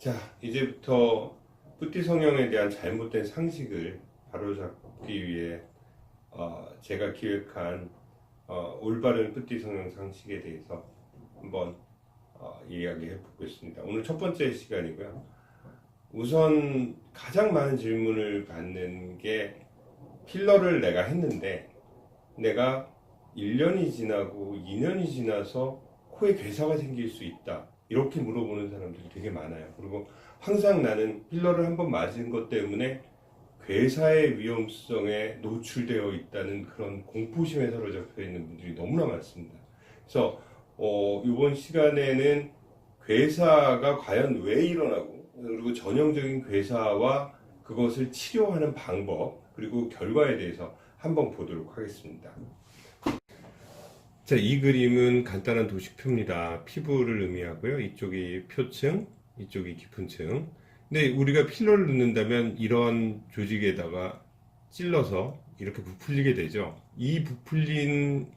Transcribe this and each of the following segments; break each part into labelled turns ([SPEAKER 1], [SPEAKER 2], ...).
[SPEAKER 1] 자, 이제부터 뿌띠 성형에 대한 잘못된 상식을 바로잡기 위해 제가 기획한 올바른 뿌띠 성형 상식에 대해서 한번 이야기해 보겠습니다. 오늘 첫 번째 시간이고요. 우선 가장 많은 질문을 받는 게 필러를 내가 했는데 내가 1년이 지나고 2년이 지나서 코에 괴사가 생길 수 있다. 이렇게 물어보는 사람들이 되게 많아요. 그리고 항상 나는 필러를 한번 맞은 것 때문에 괴사의 위험성에 노출되어 있다는 그런 공포심에 사로잡혀 있는 분들이 너무나 많습니다. 그래서 이번 시간에는 괴사가 과연 왜 일어나고 그리고 전형적인 괴사와 그것을 치료하는 방법 그리고 결과에 대해서 한번 보도록 하겠습니다. 자, 이 그림은 간단한 도식표입니다. 피부를 의미하고요. 이쪽이 표층, 이쪽이 깊은층. 근데 우리가 필러를 넣는다면 이런 조직에다가 찔러서 이렇게 부풀리게 되죠. 이 부풀린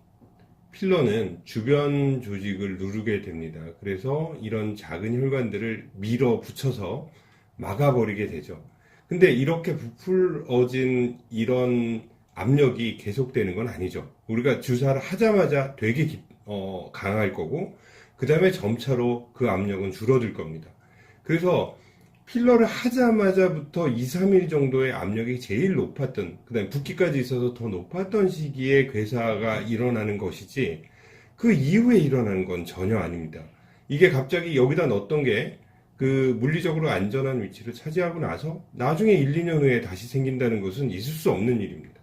[SPEAKER 1] 필러는 주변 조직을 누르게 됩니다. 그래서 이런 작은 혈관들을 밀어붙여서 막아버리게 되죠. 근데 이렇게 부풀어진 이런 압력이 계속되는 건 아니죠. 우리가 주사를 하자마자 되게 강할 거고 그 다음에 점차로 그 압력은 줄어들 겁니다. 그래서 필러를 하자마자부터 2, 3일 정도의 압력이 제일 높았던 그 다음에 붓기까지 있어서 더 높았던 시기에 괴사가 일어나는 것이지 그 이후에 일어나는 건 전혀 아닙니다. 이게 갑자기 여기다 넣었던 게 그 물리적으로 안전한 위치를 차지하고 나서 나중에 1, 2년 후에 다시 생긴다는 것은 있을 수 없는 일입니다.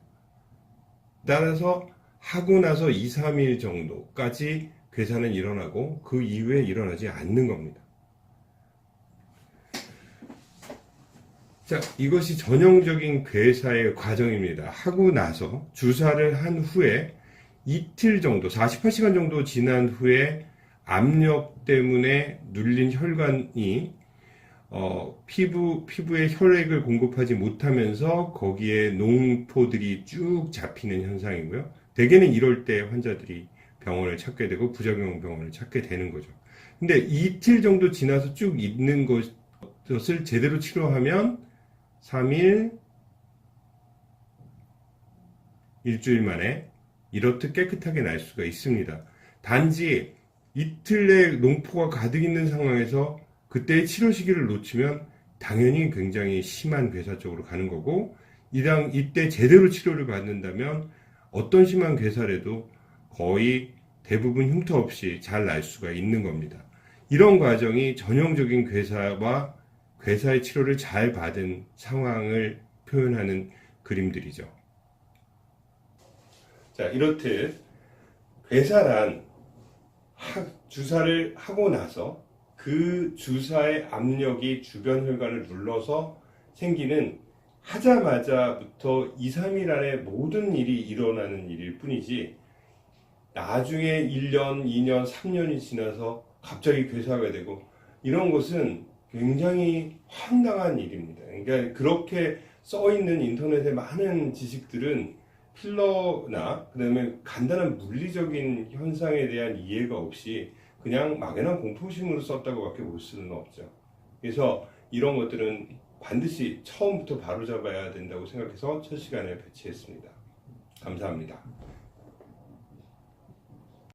[SPEAKER 1] 따라서 하고 나서 2, 3일 정도까지 괴사는 일어나고 그 이후에 일어나지 않는 겁니다. 자, 이것이 전형적인 괴사의 과정입니다. 하고 나서 주사를 한 후에 이틀 정도, 48시간 정도 지난 후에 압력 때문에 눌린 혈관이 피부에 혈액을 공급하지 못하면서 거기에 농포들이 쭉 잡히는 현상이고요. 대개는 이럴 때 환자들이 병원을 찾게 되고 부작용 병원을 찾게 되는 거죠. 근데 이틀 정도 지나서 쭉 있는 것을 제대로 치료하면 3일, 일주일 만에 이렇듯 깨끗하게 날 수가 있습니다. 단지 이틀 내 농포가 가득 있는 상황에서 그때의 치료 시기를 놓치면 당연히 굉장히 심한 괴사 쪽으로 가는 거고 이때 제대로 치료를 받는다면 어떤 심한 괴사라도 거의 대부분 흉터 없이 잘 날 수가 있는 겁니다. 이런 과정이 전형적인 괴사와 괴사의 치료를 잘 받은 상황을 표현하는 그림들이죠. 자, 이렇듯 괴사란 주사를 하고 나서 그 주사의 압력이 주변 혈관을 눌러서 생기는 하자마자부터 2, 3일 안에 모든 일이 일어나는 일일 뿐이지 나중에 1년, 2년, 3년이 지나서 갑자기 괴사가 되고 이런 것은 굉장히 황당한 일입니다. 그러니까 그렇게 써있는 인터넷의 많은 지식들은 필러나 그다음에 간단한 물리적인 현상에 대한 이해가 없이 그냥 막연한 공포심으로 썼다고 밖에 볼 수는 없죠. 그래서 이런 것들은 반드시 처음부터 바로잡아야 된다고 생각해서 첫 시간에 배치했습니다. 감사합니다.